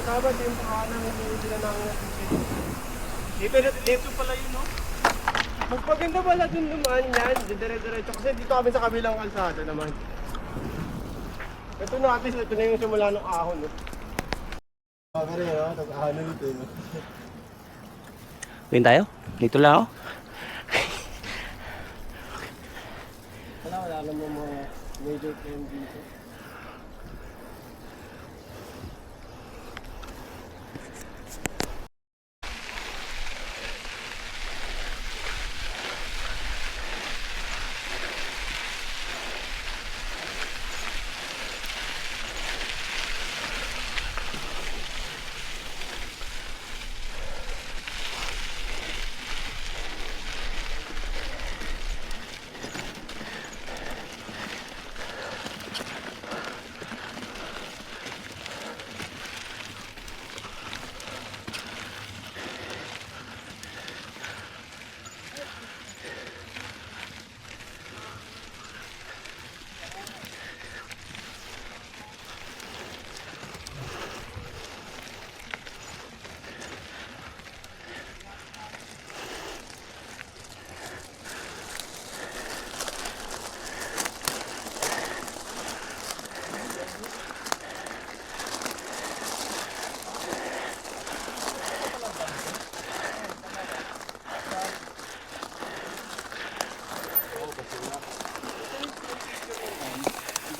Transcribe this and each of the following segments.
tama din yung pakanan ng sila namin natin. Dito pala yun, no? Mas maganda pala dun naman yan. Dire-diretso kasi dito kami sa kabilang kalsada naman. Ito na at least, ito na yung simula ng ahon, no? Pero yun, no? Tapos ahon na dito, no? Pwede tayo? Dito lang ako. Wala naman mga major trend dito.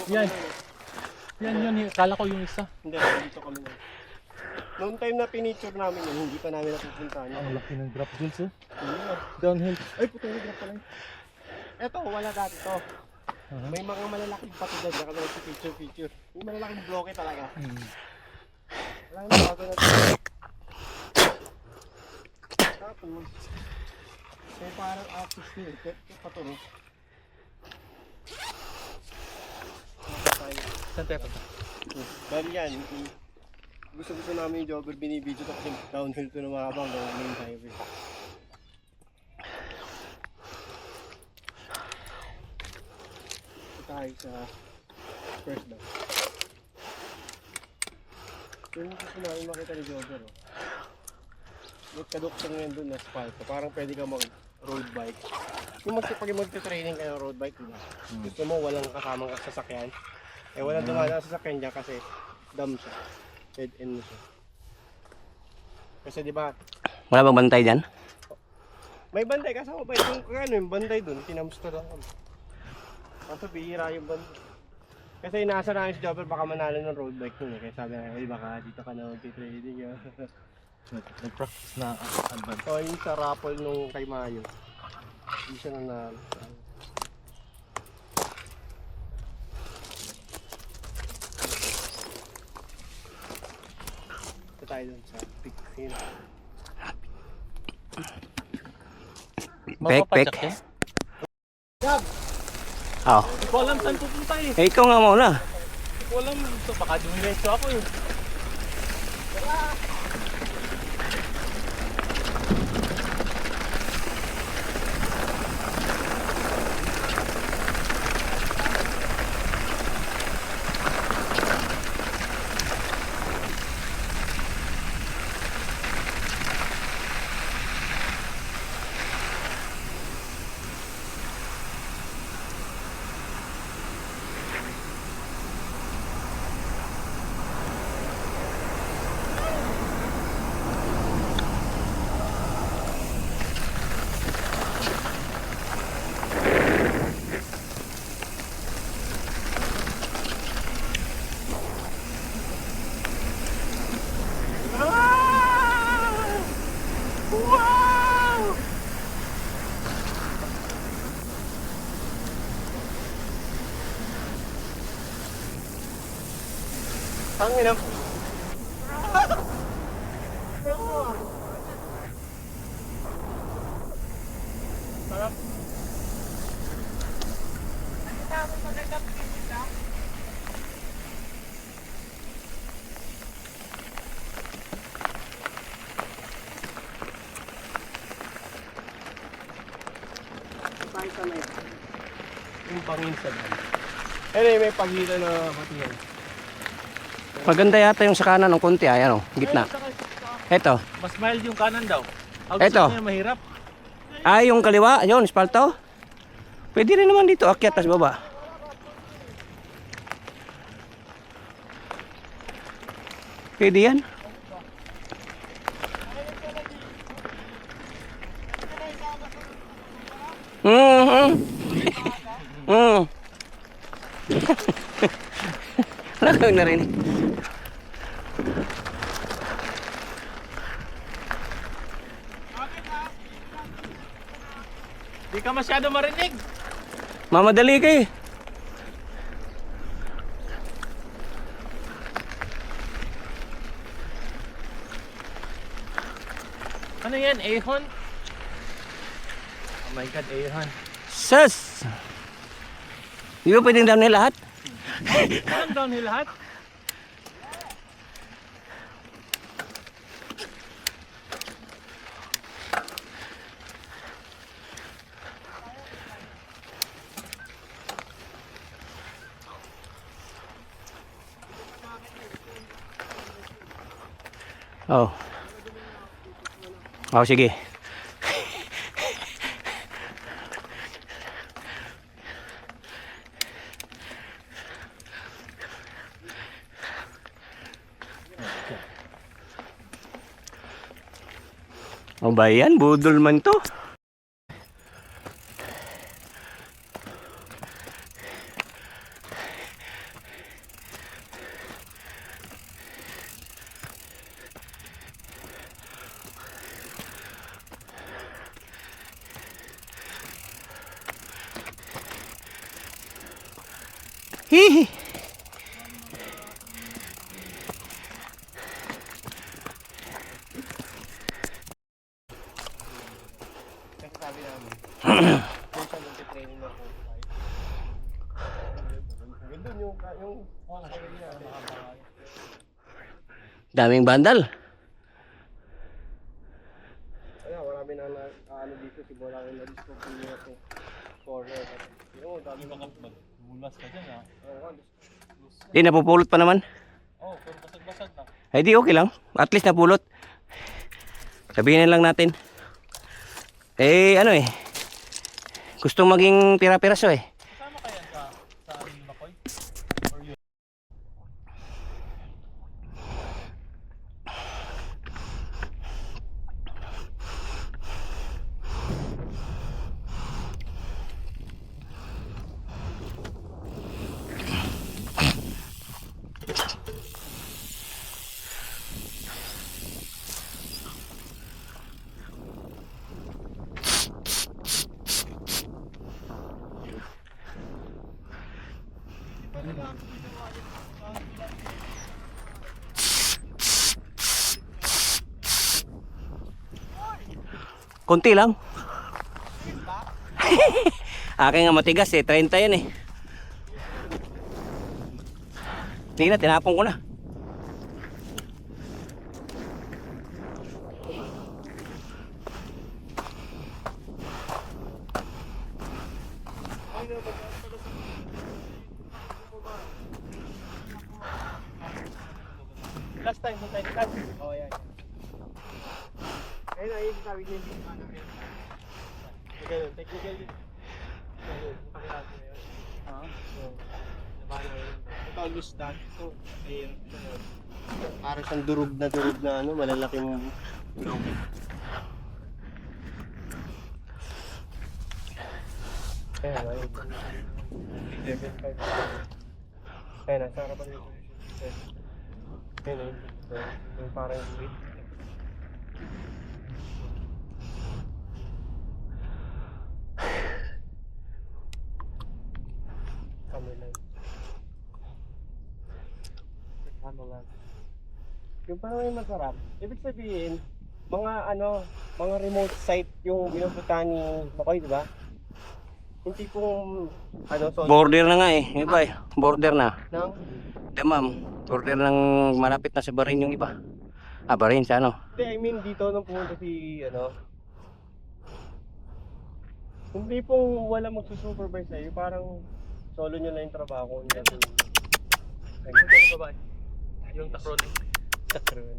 Yan. Yan yun. Kala ko yung isa. Hindi, dito kami na. Noong time na pinicture namin yun, hindi pa namin napupuntahan yun. Ang laki ng drop dulce eh. Yeah. Downhill. Ay, puto yung grab pala. Eto, wala dati to. May mga malalaking pati dyan na kami nagpipicture-picture. Yung malalaking bloke talaga. Wala na bago na ito. Tapos, may parang artist nyo eh. Paturo. Saan tayo pa? Dahil yan, gusto namin yung jogger binibidyo to kasi downhill to na mahabang ng main highway. Ito tayo sa first down. Yung gusto namin makita ni jogger, oh. May kaduktong yan doon na asphalt. Parang pwede ka mag road bike. Yung pag magte-training kayo road bike, diba? Gusto mo walang kasamang sasakyan. Eh walang dumadaan sa sasakyan dyan kasi dam siya. Dead end siya. Kasi diba, Wala bang bantay dyan? may banday kasama pa yung banday dun, tinamusta lang kami. Kaso bihira yung banday. Kasi inaasa namin si Jobber baka manalo ng road bike nun eh. Kaya sabi na, hey baka dito ka na magti-training. Nag-practice na advance. So yung sa raffle nung kay Mayo, hindi siya nanalo. Ito tayo dun sa peak hill. Pek. Oo. Hindi ko alam saan pupunta eh. Eh, ikaw nga muna. Hindi ko alam. Baka dumiretso ako eh. Tangin na. Sarap. Tayo sa may yung panginsan. Anyway, may pagitan na pati yan. Maganda yata yung sa kanan ng konti. Ay, ano, gitna. Eto. Mas mild yung kanan daw. Eto. Mahirap. Ay, yung kaliwa. Yun, espalto. Pwede rin naman dito. Akyat, tas baba. Pwede yan. Wala kang narinig. Di ka masyado marinig. Mamadali ka eh. Ano yan? Ahon? Oh my God, ahon. Sus! Di ba pwedeng downhill lahat? Anong downhill lahat? Oh. Oh, sige. O ba yan? Budol man to. Hihi. Kasi sabi namin, doon siya magte-training ng coach. Doon yung Daming bandal. Kaya marami na ano dito si Bola na na-discover niya ito. Corner. Yung dami na Bulas ka dyan, ha? Di, napupulot pa naman. Oh, pero basag-basag na. Ay di, okay lang. At least napulot. Sabihin lang natin. Eh, ano eh. Gustong maging pira-piraso eh. Kasama kaya sa ano ni Makoy? Or yun? Konti lang. Akin nga matigas eh. 30 yan eh. Sige na, tinapon ko na. last time sa tayo last. Oh, yan. Ayun na, yung sabi niya yung ano yun. Ganun, technical yun. Ganun, pakilala na yun. Ha? So, nabahan mo yun. Ito, loose dot. Ito, ayun. Parang siyang durug na ano, malalaking durug. Ayan, ayun. Level 5. Ayun, nasa harapan yung ayun, ayun. Yung parang weight. Yung parang may masarap. Ibig sabihin, mga ano, mga remote site yung pinupuntahan ni Makoy, di ba? Hindi pong ano, so Border na nga eh. Yung iba eh. Border na. ng Ma'am. Border ng malapit na sa Barin yung iba. Ah, Barin sa ano? hindi, I mean dito nung pumunta si ano. Hindi pong wala magsusupervise sa'yo, parang solo nyo na yung trabaho niya. Ay, babae. Yung takroni. Takron.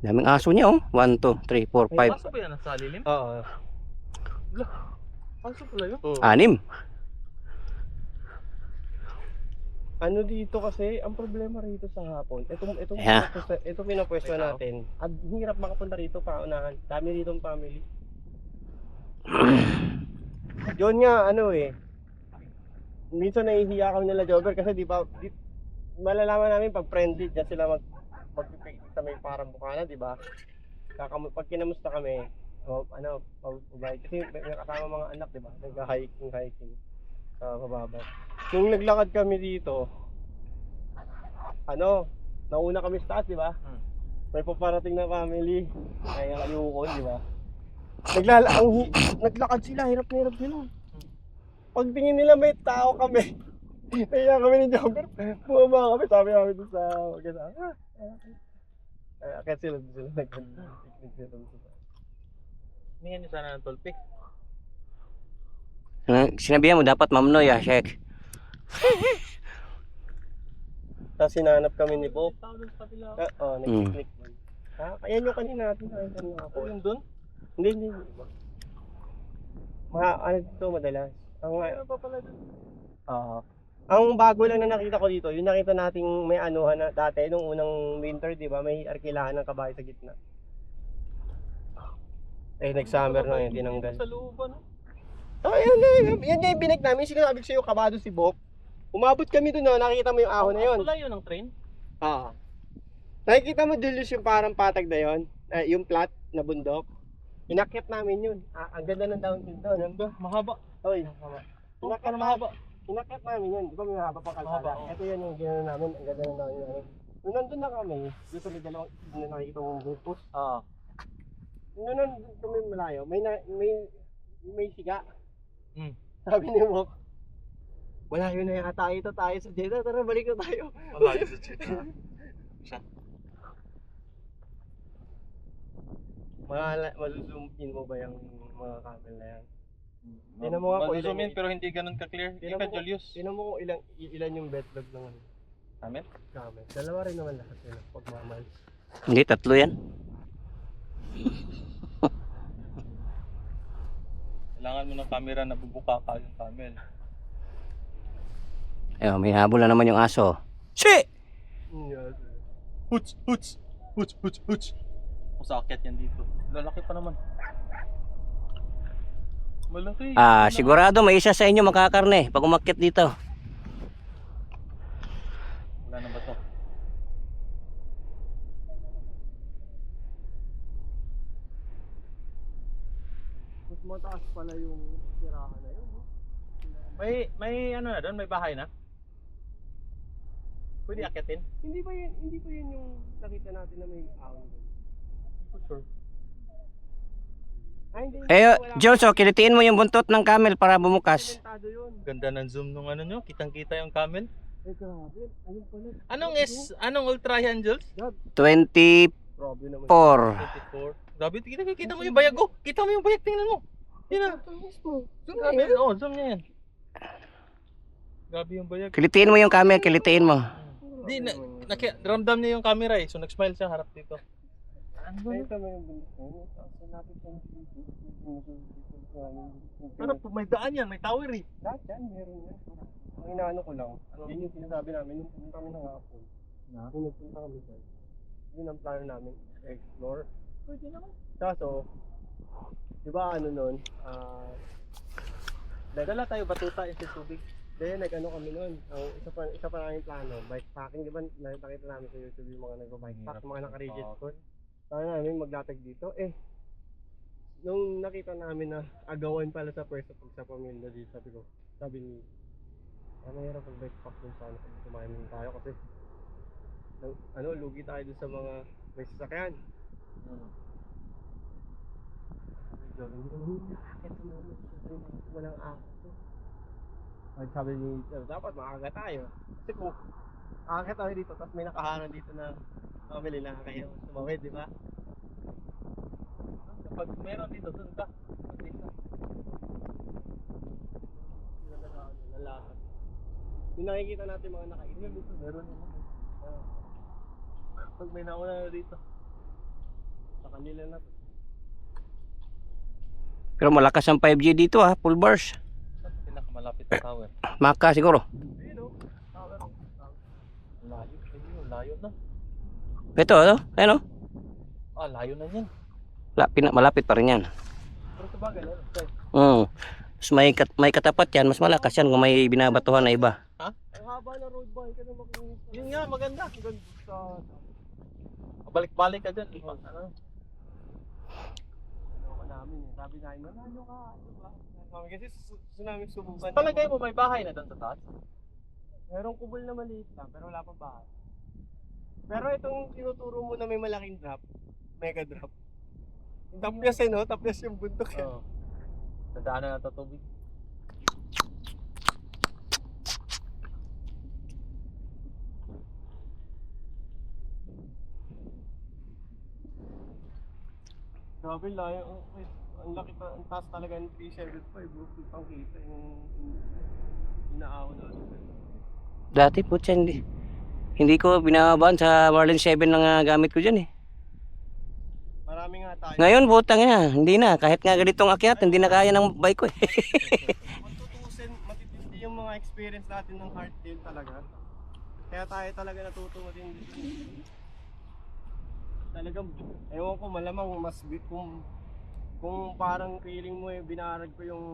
Daming aso niya oh. 1, 2, 3, 4, 5, Aso ba yan nasa lilim? Oo. Aso pala yun? 6. Ano dito kasi, ang problema rito sa hapon, Yeah. ito pinapwesto natin. Ang hirap makapunta rito paunahan. Dami rito family. Yun nga, ano eh. Minsan nahihiya kami nila jogger kasi malalaman namin pag friendly, dyan sila magpipiknik sa may parang bukana, di ba? Pag kinamusta kami, kasi may kasama mga anak, di ba? Nag-hiking sa bababa. Nung naglakad kami dito, nauna kami sa taas, di ba? May paparating na family, kaya kaliukon, di ba? Naglakad sila, hirap na hirap sila. Pagtingin nila may tao kami. Kaya kami ni Jogger, bumaba kami, sabi namin doon sa magkasama. Kaya sila nag-picnic sila doon sa Tingnan nyo sana ng tolpik. Sinabihan mo dapat mamnoy Shek. Tapos sinanap kami ni Bob. Tao doon sa kapila. Oo, nag-picnic doon. Ayan yung kanina natin nakita nga po. Yung doon? Hindi. Ano dito madalas? Ano pa pala doon? Ang bago lang na nakita ko dito, yung nakita nating may anuhan na dati nung unang winter, di ba? May arkilahan ng kabayo sa gitna. Nag-summer na yun, tinanggal. Sa looban, no? Yan yung binig namin. Sinabi ko sa'yo, kabado si Bob. Umabot kami doon, nakikita mo yung ahon na yun. Wala yun ng train? Nakikita mo Julius yung parang patag na yun, yung flat na bundok. Inakyat namin yun. Ang ganda ng downhill doon. Mahaba. Oy, Paano mahaba? inakyat namin yun. Di ba may mahaba pang kalsada? Mahaba, oo. Ito yan yung gano'n namin. Ang ganda ng downhill. Nung nandun na kami, dito may dalawang nakikita mong grupos. Nung nandun kami malayo, may siga. Sabi ni Mok, wala yun na yata ito tayo sa Jeddah. Tara, balik na tayo. Wala yun sa Jeddah. Maluzoom in mo ba yung mga camel na yan? Tingnan mo nga kung Zoom ilan in pero hindi ganun ka-clear. Ika, Julius. Tingnan mo kung ilan yung betlog ng Camel? camel. Dalawa rin naman lahat yun, pagmamal. Hindi, 3 yan. Kailangan mo ng camera na bubuka ka yung camel. Ayun, may habol na naman yung aso. Si! Yes. Huts! Kung sa akyat yan dito. Lalaki pa naman. Malaki. Sigurado may isa sa inyo makakarne pag umakyat dito. Wala na ba to? Mas mataas pala yung tirahan na yun. No? May ano na doon? May bahay na? Pwede akyatin? Hindi ba yun yung nakita natin na may ahon doon? Sure. Hindi. Joso, kilitiin mo yung buntot ng camel para bumukas. Sementado yun. Ganda ng zoom nung ano nyo. Kitang-kita yung camel. Grabe. Ayun pala. Anong ultra yan, Jules? 24. Grabe naman. 24. Grabe, kita mo yung bayag. Oh, kita mo yung bayag. Tingnan mo. Yan na. Zoom Grabe. Oo, zoom niya yan. Grabe yung bayag. Kilitiin mo yung camel, kilitiin mo. Di, ramdam niya yung camera eh. So nag-smile siya harap dito. Nakita mo yung bundok. Lapit sa Pero may daan yan, may tower eh. lahat yan, meron yan. Ang inaano ko lang, yun yung sinasabi namin, nung punta kami ng hapon. Nung nagpunta kami dyan, yun ang plano namin, explore. Pwede naman. Kaso, di ba ano nun, Dala tayo batuta yung sa tubig. dahil nag-ano kami nun, isa pa namin plano, bike packing, di ba nakita namin sa YouTube yung mga nag-bike pack, mga naka-rigid foot. Plano namin maglatag dito, nung nakita namin na agawan pala sa pwesto pag sa pamilya dito, sabi ni mahirap pag bike pack dun sana pag tumayin tayo kasi lugi tayo dun sa mga may sasakyan. Walang ako. Sabi ni dapat maaga tayo. Kasi kung aakyat tayo dito tapos may nakaharang dito na family na kayo sumawid, di ba? Pag meron dito, doon ka. Alasan. Yung nakikita natin mga nakaitim dito, meron naman. Pag may nauna na dito. Sa kanila na to. Pero malakas ang 5G dito ah, full bars. Pinakamalapit na tower. Maka siguro. Ayun o. Tower. Layo. Ayun, layo na. Ito, ano? Ano? Ah, layo na yan. Malapit pa rin yan. Pero sa bagay, ano? Mas may katapat yan, mas malakas yan kung may binabatuhan na iba. Ang haba na road bike ka na makinig. Yun nga, maganda. Ganda sa... Balik-balik ka dyan. Ano? Ano ka namin eh. Sabi namin, manalo ka. Ano ba? Kami kasi gusto namin subukan. Palagay mo may bahay na doon sa taas? Merong kubol na maliit lang, pero wala pa bahay. Pero itong tinuturo mo na may malaking drop, mega drop. Tapyas eh no? Tapyas yung bundok eh. Oo. Nadaanan na ito tubig. Grabe layo. Ang laki pa, ang taas talaga ng 375 bro. Pang kita yung inaahon natin. Dati po hindi ko binababaan sa Marlin 7 na gamit ko dyan eh. Marami nga tayo. Ngayon butang na, hindi na. Kahit nga ganitong akyat, hindi na kaya ng bike ko eh. Kung tutusin, matitindi yung mga experience natin ng hardtail talaga. Kaya tayo talaga natuto matindi. Talagang, ewan ko malamang mas kung parang feeling mo eh, binarag ko yung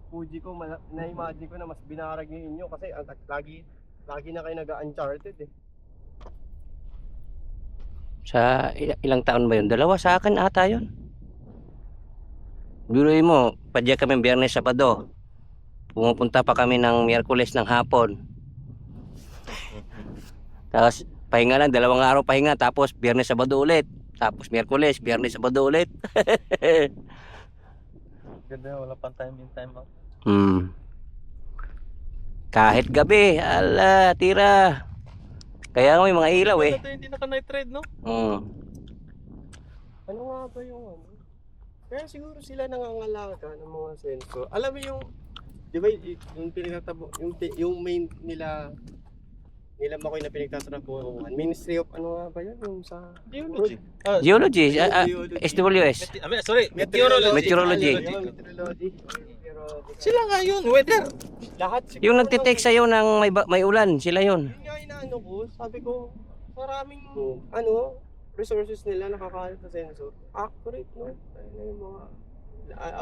Fuji ko, na-imagine ko na mas binarag yung inyo kasi lagi na kayo nag-uncharted eh. Sa ilang taon ba yun? 2 sa akin ata yun. Biruin mo, padya kami Biyernes, Sabado. Pumupunta pa kami ng Miyerkules ng hapon. Tapos pahinga lang, 2 araw pahinga. Tapos Biyernes, Sabado ulit. Tapos Miyerkules, Biyernes, Sabado ulit. Ganda, wala pang time in time out. Kahit gabi, ala, tira. Kaya nga may mga ilaw eh. Ito hindi naka-night ride, no? Ano nga ba yung ano? Kaya siguro sila nangangalaga ng mga sensor. Alam mo yung, di ba yung pinagtatabo, yung main nila Makoy na pinagtatrabuhan. Ministry of ano nga ba yun? Yung sa Geology. Geology, Geology. SWS. Sorry, meteorology. Meteorology. Meteorology. Sila nga yun, weather. Lahat siguro. Yung nagtitext sa'yo ng may ulan, sila yun. Yun nga inaano ko, sabi ko, maraming ano, resources nila nakakalat na sensor. Accurate, no? Ayun na yung mga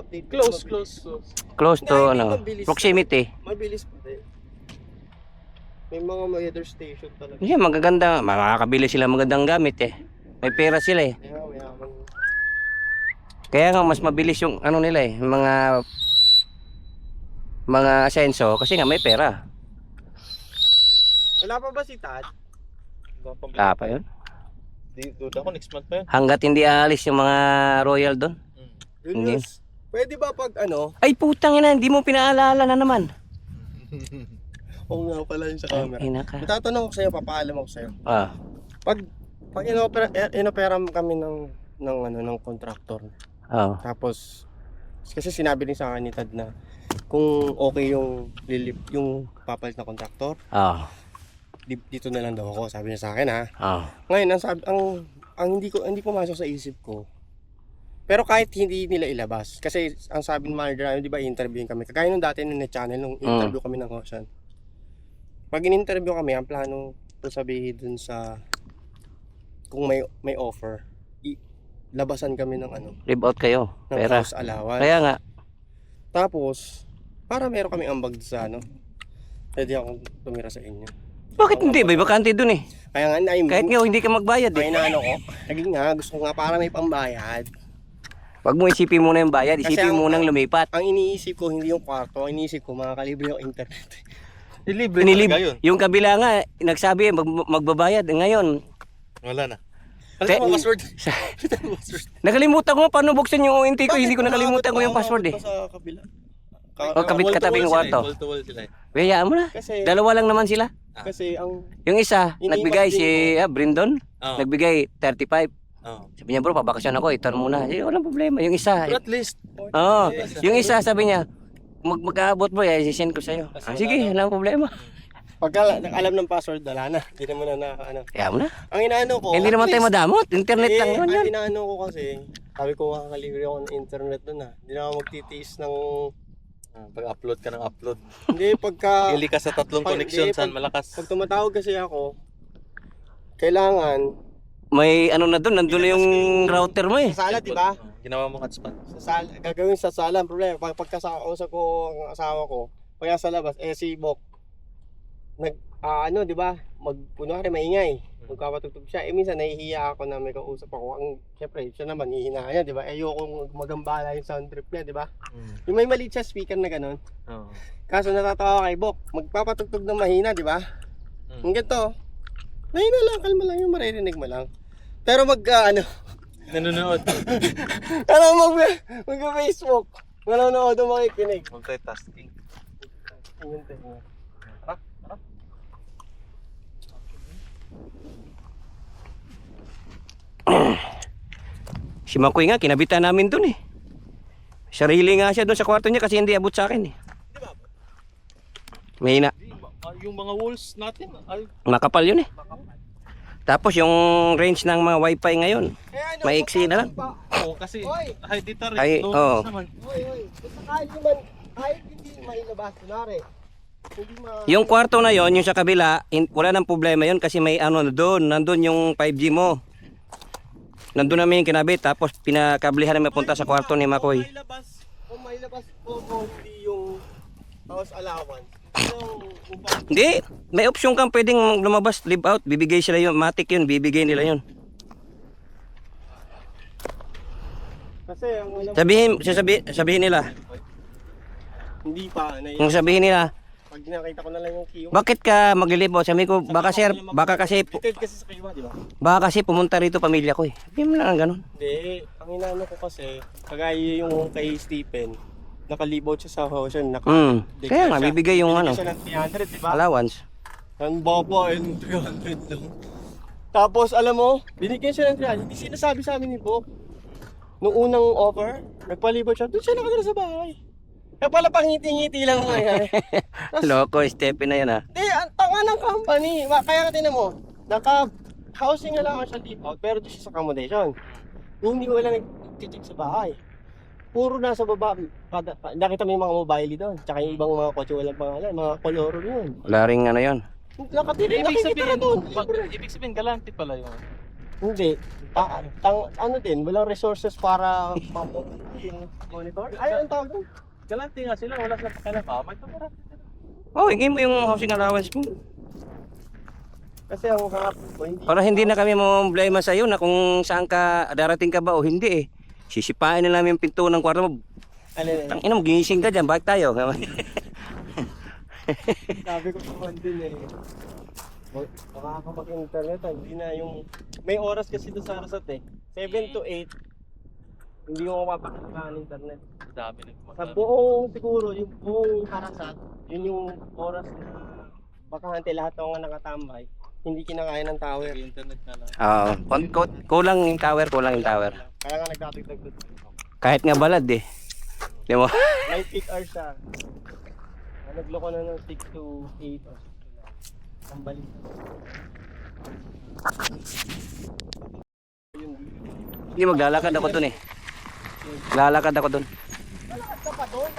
update. Close. Close to Hindi, ano, mabilis. proximity. Mabilis pa din. May mga weather station talaga. Hindi, magaganda. Makakabili sila magandang gamit eh. May pera sila eh. Kaya mayaman. Kaya nga mas mabilis yung ano nila eh, mga asenso kasi nga may pera. Wala pa ba si Tad? Wala pa yun. Duda ko, next month pa yun. Hanggat hindi aalis yung mga royal doon. Hindi. Yunus, pwede ba pag ano? Ay putang ina, hindi mo pinaalala na naman. Oo nga pala yun sa camera. Ina ka. Itatanong ko sa'yo, papaalam ako sa'yo. Ah, Pag inopera kami ng contractor. oh. Tapos kasi sinabi din sa akin ni Tad na kung okay yung yung papalit na contractor, Oh. dito na lang daw ako, sabi niya sa akin ha. Oh. Ngayon ang hindi pumasok sa isip ko. Pero kahit hindi nila ilabas kasi ang sabi ng manager namin, 'di ba, interviewin kami. Kagaya nung dati nung channel nung interview kami ng Ocean. Pag in-interview kami, ang plano ko sabihin dun sa kung may offer, labasan kami ng ano, Live out kayo. ng Pera. house allowance. Kaya nga. Tapos, para meron kami ambag sa ano, pwede akong tumira sa inyo. Bakit hindi? May bakante dun eh. Kaya nga, Kahit nga hindi ka magbayad may eh. inaano ko, naging nga, gusto ko nga para may pambayad. Wag mo isipin muna yung bayad, Kasi isipin ang- mo nang lumipat. Ang iniisip ko, hindi yung kwarto, ang iniisip ko, makakalibre yung internet. Ilibre talaga yun. Yung kabila nga, nagsabi magbabayad. Ngayon, Wala na. Te- Ano mo password? nakalimutan ko paano buksan yung ONT ko. Hindi ko nakalimutan ko yung password eh. Sa kabila. O, katabing kwarto. Wall to wall sila eh. Hayaan mo na. Kasi, Dalawa lang naman sila. ang Yung isa, Iniwan nagbigay din si Brindon. Oo. Nagbigay 35. Oo. Sabi niya, bro, pabakasyon ako. Ito muna. Eh, walang problema. Yung isa. But at least, Oo. Yung isa, sabi niya, mag-aabot boy, ay sisend ko sa'yo. Ah, sige, wala akong problema. Pagka alam ng password, wala na. Hindi mo na ano. Kaya mo na. Ang inaano ko, Hindi naman tayo madamot. Internet lang naman yan. Ang inaano ko kasi, sabi ko makakalibre ako ng internet doon hindi na ako magtitiis ng... Pag-upload ka ng upload. Hindi, pagka... Pili ka sa tatlong connection, saan malakas. Pag tumatawag kasi ako, kailangan... May ano na doon, nandun na yung router mo eh. Sa sala, di ba? Ginawa mo hotspot. Sa sala, gagawin sa sala. Ang problema, pagkasausap ko ang asawa ko, pagka sa labas, si Bok, di ba? Kunwari maingay. Magkapatugtog siya. Minsan nahihiya ako na may kausap ako. Siyempre, siya naman, hihinaya, di ba? Ayoko magambala yung sound trip niya, di ba? Yung may maliit siya speaker na ganun. Kaso natatawa kay Bok, magpapatugtog ng mahina, di ba? Ang ganito, mahina lang, kalma lang yung maririnig mo lang. Pero Nanonood. mag-Facebook. Manonood o makikinig. Multitasking. Si Makoy nga, kinabitan namin dun eh. Sarili nga siya dun sa kwarto niya kasi hindi abot sa akin eh. Mahina. Yung mga walls natin, ay Makapal yun eh. Tapos yung range ng mga wifi ngayon, maiksi na lang. kasi Oy! high data rate. Ay, oo. Naman. Hoy, kahit hindi mailabas, kunwari. Yung kwarto na yon, yung sa kabila, wala nang problema yon kasi may ano na doon, nandun yung 5G mo. Nandun namin yung kinabit, tapos pinakablihan namin punta sa kwarto ni Makoy. Kung mailabas po hindi yung house allowance. Hindi, may option kang pwedeng lumabas, live out, bibigay sila yun, matik yun, bibigay nila yun. Kasi ang alam Sabihin nila, hindi pa. kung sabihin nila, Pag nakita ko na lang yung key. bakit ka mag-live out? Sabi ko, baka sir, baka kasi Kasi sa kiwa, di ba? baka kasi pumunta rito pamilya ko eh. Sabi mo lang ganun. Hindi, ang inaano ko kasi, kagaya yung kay Stephen, nakalibot siya sa house yun. Kaya nga, bibigay yung ano, Siya ng 300, di ba? allowance. Ang baba, 300 lang. Tapos, alam mo, binigyan siya ng 300. Hindi sinasabi sa amin ni Bo. Nung unang offer, nagpalibot siya, doon siya nakatira sa bahay. Kaya pala pangiti-ngiti lang mga yan. Loko, Stephen na yan ha. Hindi, ang tanga ng company. Kaya ka tinan mo, naka-housing na lang siya deep out, pero doon siya sa accommodation. Hindi ko wala nag-check sa bahay. Puro nasa baba. Nakita mo yung mga mobile doon. Tsaka yung ibang mga kotse walang pangalan. Mga koloro yun. Wala ring ano yun. Nakikita doon. Ibig sabihin, galante pala yun. Hindi. Ano din, walang resources para monitor. Ay, ang tawag doon. Galante nga sila, wala silang pakialam. May tumara. Oh, hingin mo yung housing allowance mo. Kasi ang harap ko, hindi. Para hindi na kami problema sa iyo na kung saan ka darating ka ba o hindi eh. Sisipain na namin yung pinto ng kwarto mo. Alin, Tangina mo, gigising ka dyan, bakit tayo? sabi ko naman din eh. Makakapag-internet, hindi na yung... May oras kasi doon sa Arasat eh. 7 to 8. Hindi ko mapapakita ng internet. Dami Sa buong siguro, yung buong Arasat, yun yung oras na bakante lahat ng mga nakatambay. Hindi kinakaya ng tower. Internet na lang. Oo, kulang yung tower, kulang yung tower. Kaya nga nagtatagdag doon. Kahit nga balad eh. Di mo? May peak hours siya. Nagloko na ng 6 to 8 or 6 to 9. Ang balik. Hindi, maglalakad ako dun eh. Lalakad ako dun. Lalakad ka pa doon?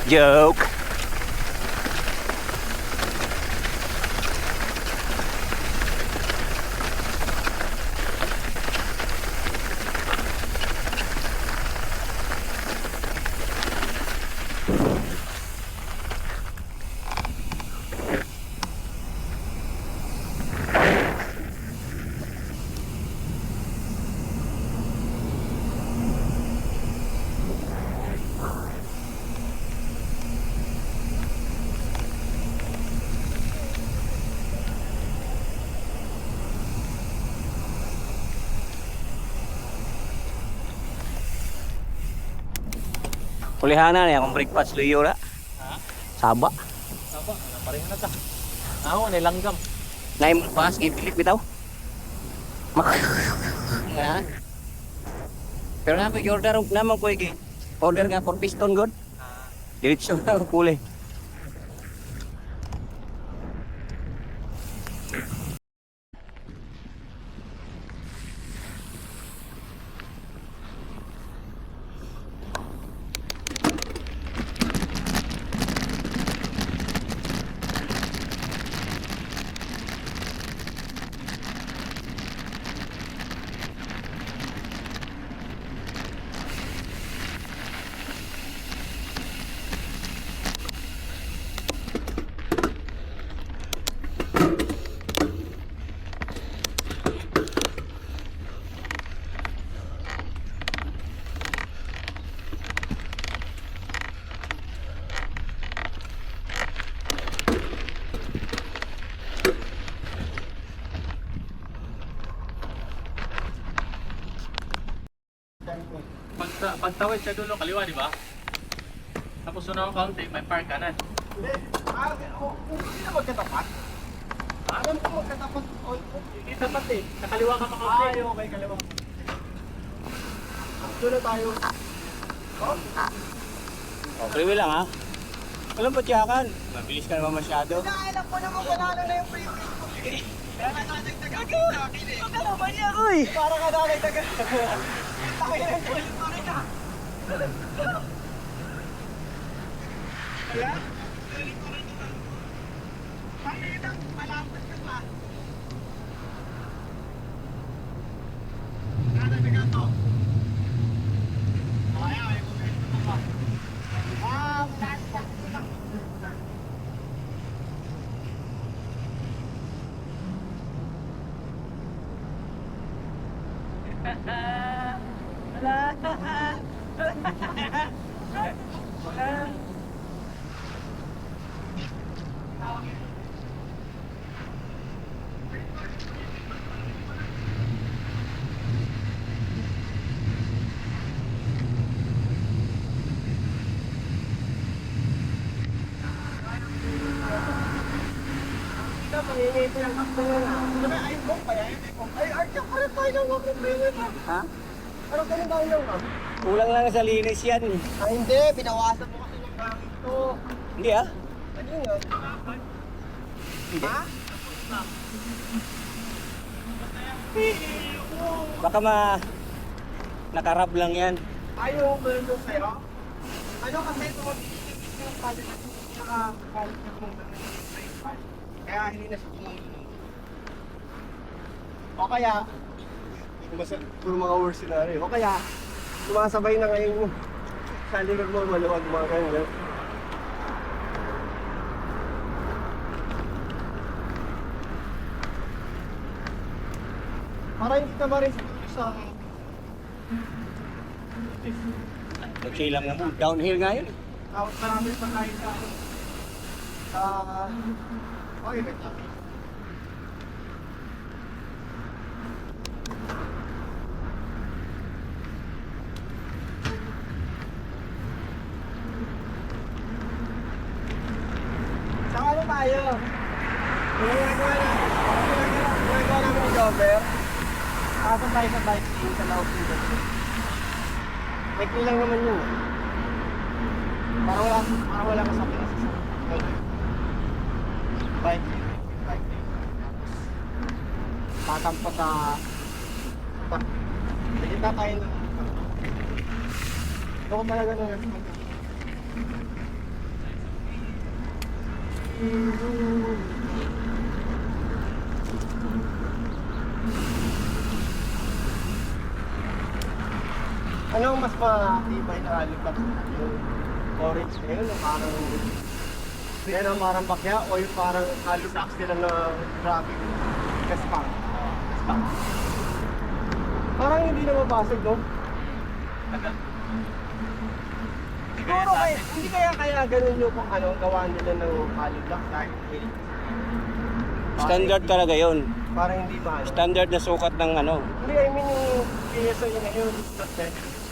Joke. Kulihanan ya akong breakfast luyo na. Ha? Saba. Apa? Pareho na ta. Ako, nilanggam. Ngayon pas ipilit bitaw. Ya. Pero na order naman ko iki. Order nga for piston god. Diretso na ako kuli. Pagtawid sa dulo, kaliwa, di ba? Tapos sunod ang kaunti, may park kanan. Hindi. Hindi na magkatapat. Alam ko magkatapat. Hindi tapat eh. Sa kaliwa ka makaunti. Ay, okay, kaliwa. Doon na tayo. Oh, freeway lang ha. Walang patyakan. Mabilis ka naman masyado. Alam ko naman panalo na yung freeway ko. Kaya nadagdagan ko sa akin eh. Ano ba niya, uy? Para ka nadagdagan. Takay na yung ulit ko rin ah. Kaya? Ulit ko rin ah. Bakit ang malapit ka pa? Nadagdagan to. Ayaw ko rin ito pa. Ha? Ano ganun tayo lang ma'am? Kulang lang sa linis yan. Ah, hindi. Binawasan mo kasi ng gamit ko. Hindi ah. Ano nga? Hindi. Ha? Baka nakarab lang yan. Ayaw mo nung sa'yo? Ano kasi ito mag-iibig yung pala na pinaka-kalit na kung kaya hindi na siya kumulit. O kaya, puro mga worst scenario. O kaya, sumasabay na ngayon sa likod mo, maluwag mga ganyan. Para hindi ka ma-rin sa Okay lang naman. Downhill nga yun. out marami pa tayo sa okay, wait lang. Saka ano tayo? Yung ginagawa namin ng jogger. Asan tayo sa bike lane sa loob dito? Bike lang naman yun. Para wala kasakit na sa bike lane. Tatampo sa kita tayo na ito ko talaga na Ano ang mas matibay na alibak? Yung orange na yun, yung parang yan ang parang bakya o yung parang alisax nila na traffic kaspang. Parang hindi na mabasag, no? Siguro kaya, hindi kaya ganun yung kung ano gawa nila ng alibak dahil Standard talaga yon. parang hindi ba ano? Standard na sukat ng ano. Hindi, I mean yung PSI na yun.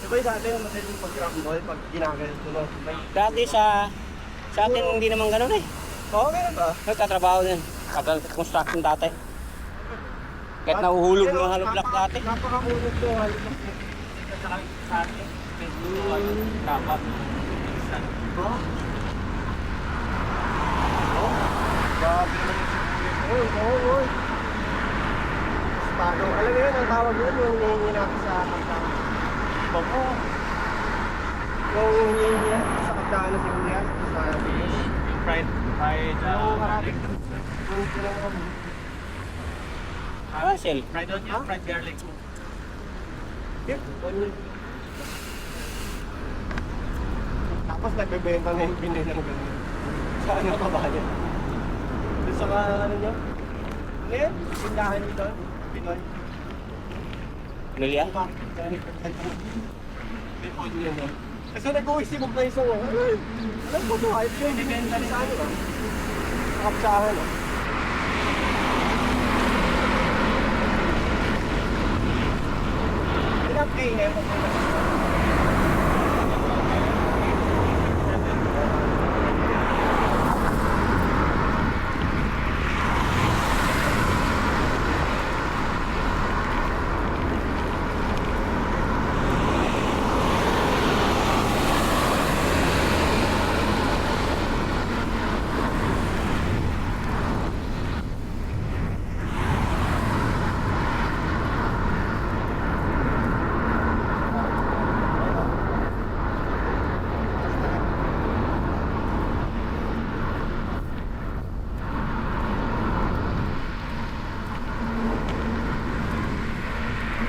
Diba yung dati madaling mag-rumble pag ginagalit mo no? Dati sa atin hindi naman ganun eh. Oo, ganun ba? Nagtatrabaho din. Construction dati. Kahit nahuhulog ng hollow block dati. Napakahulog to, hollow block. Sa atin, dapat. Oh? Oh? Grabe naman yung sibuyas. Oy. Stado. Alam mo yun, ang tawag yun, yung hinihingi natin sa kagdaan. Bako. Yung hinihingi sa kagdaan ng sibuyas. Sa sibuyas. Fried, Yung maraming. Russell. fried onion, fried garlic. Tapos nagbebenta na yung Pinoy ng ganun. Saan ang kabayan? Doon sa ano nyo? Ano yan? Tindahan nito? Pinoy? Nulia? Pinoy yun no? Kasi nag-uwisip na isang alam ko to, ayos yun, binenta ni sa ano ba? Sa kapsahan no? Pinag-pay na yun.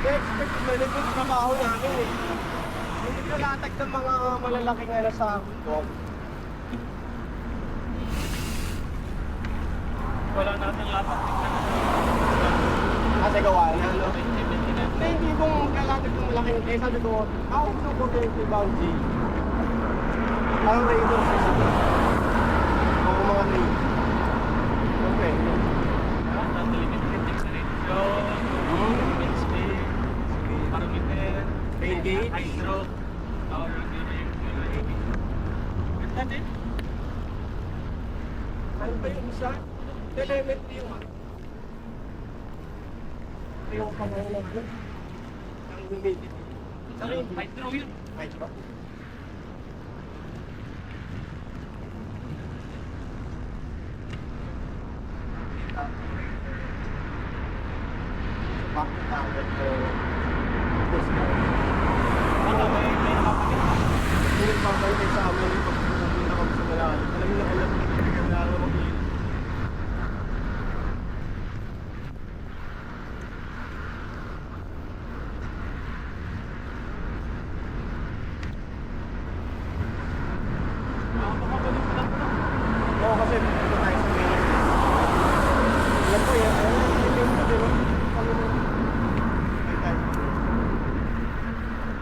expect na nito yung trabaho namin eh. Hindi ko latag ng mga malalaking ano sa bundok. Wala natin lapat. Kasi gawa na, no? Hindi kung kalatag ng malaking, eh sabi ko, ako gusto ko yung bounty. Parang radar sa isa. O mga lane. Okay. Engage. Hydro. Ganda din. Ano ba yung isa? Telemetry yung yung pangalan ko. Ang humidity. Hydro yun. Hydro. Bakit tawag ko? Ano ba yung may nakapagin? Hindi nagpapantay sa amin yung pagpupunta kami sa malalim. Alam mo na alam mo na kailangan mo mag-iinit. Nakakapagin pa lang po. Oo, kasi dito tayo sa main. Yan po yan. Ayun, yung main ko din. Ano mo? Ay, tayo.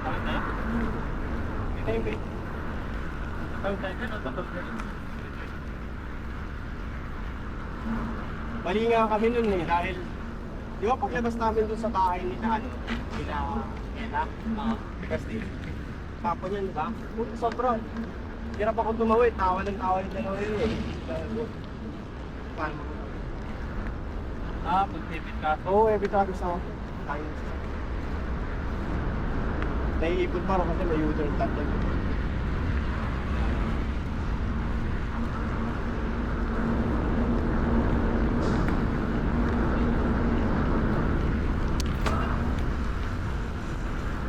Tawag tayo? Ito yung main. Tawag tayo dyan o tatawag tayo? Mali nga kami nun eh, dahil di ba paglabas namin dun sa bahay nila, ano, nila Ella, kasi tapon yan, di ba? Sobrang hirap ako tumawid, tawa ng dalawa yun eh. Paano mo? Pag-tibit ka. Oo, every time sa tayo. Naiipot pa rin kasi may U-turn tatag.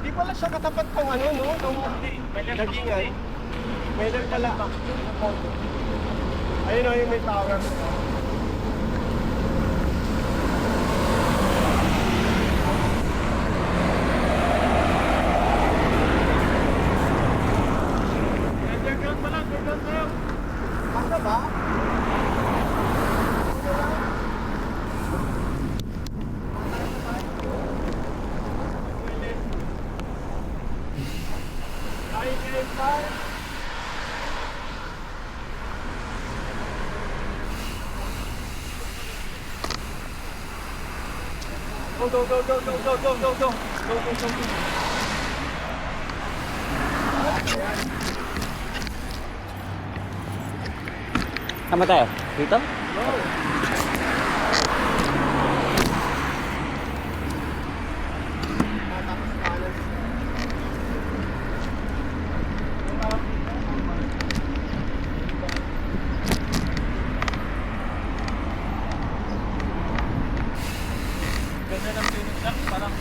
Di pala siya katapat ng ano, no? Nung nagingay. Weather pala. Ayun o, yung may tower. Underground pa lang, underground pa lang. Basta ba? Go, go, go, go, go, go, go, go, go. Go, go, go, go. Tama tayo? Dito? Ganda ng pinig lang, parang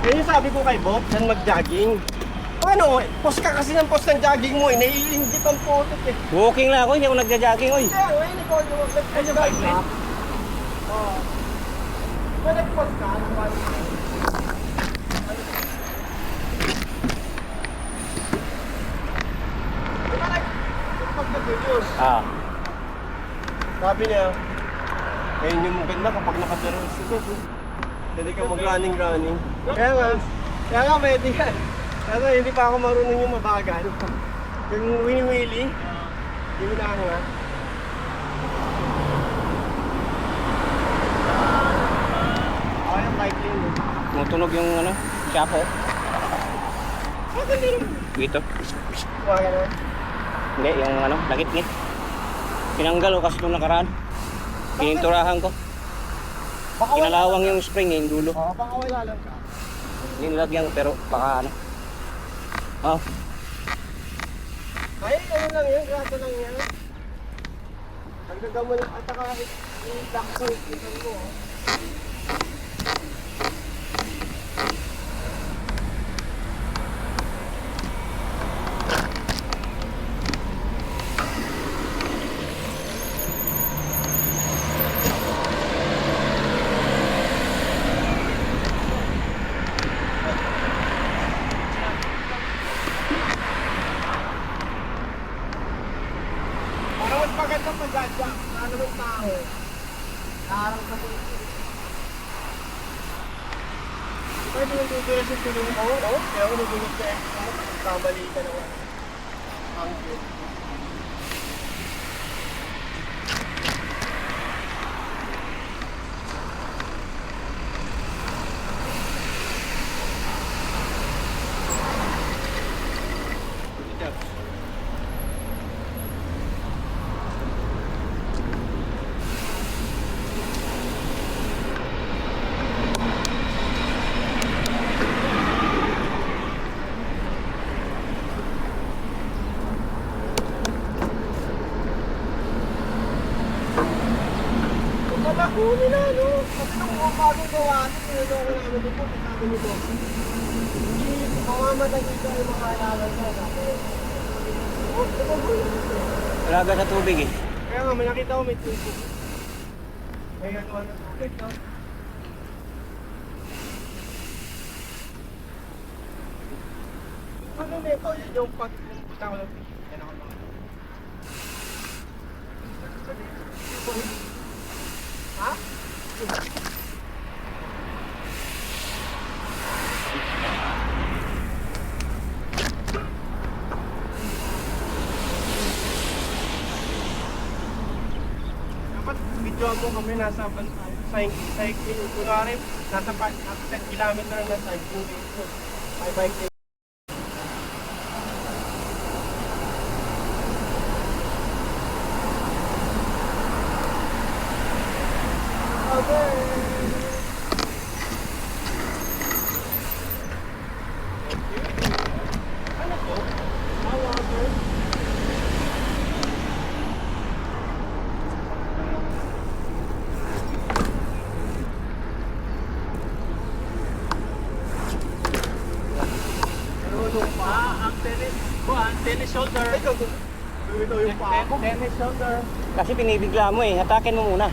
Yan yung sabi ko kay Bob, saan mag-jogging. Ano, post ka kasi ng post ng jogging mo eh, naiingit ang photos eh. Walking lang ako, hindi ako nagja-jogging, oy. Kaya ngayon, ikaw yung nag-bike ka. Oo. Kung nag-post ka, ano ba? Di ba nag-post ka videos? Ah. Sabi niya, ayun yung maganda kapag nakadaro ito. Pwede ka mag-running. Kaya nga pwede yan. Kasi hindi pa ako marunong yung mabagal. Yung wini-wheelie, yung nga. Ako yung bike lane eh. Tumutunog yung ano, chapo. Bakit hindi naman? Dito. Mga ganun. Hindi, yung ano, langit-ngit. Pinanggal ko kasi itong nakaraan. Pininturahan ko. Baka Kinalawang yung spring, yung dulo. Oo, baka wala lang ka. Nilagyan pero baka ano. Oh, Ay, ano lang yan, grato lang yan. Hanggang mo lang, at saka i-lock ko, ikan mo. Para mas maganda pag-gadya, ano yung tao? Naharang ka mo. Pwede yung tutulong sa tulong mo, no? Kaya ako nagulog sa ex mo, kamali ka naman. Ang good. Huli na, no? Kasi nung bagong gawa, sinuloko namin dito, sabi nito. Hindi, mamamatay dito yung mga alaman sa sabi. talaga sa tubig eh. Kaya nga, may nakita ko may tubo. May gagawa ng tubig, no? Ano nito? Yan yung pagpunta ko lang. Yan ako lang. Ha? Dapat video mo kami nasa cycling. Kunwari, nasa 10 kilometer na cycling dito. May bike lane. tennis shoulder. Ito yung pa ako. Tennis shoulder. Kasi pinibigla mo eh. Hatakin mo muna.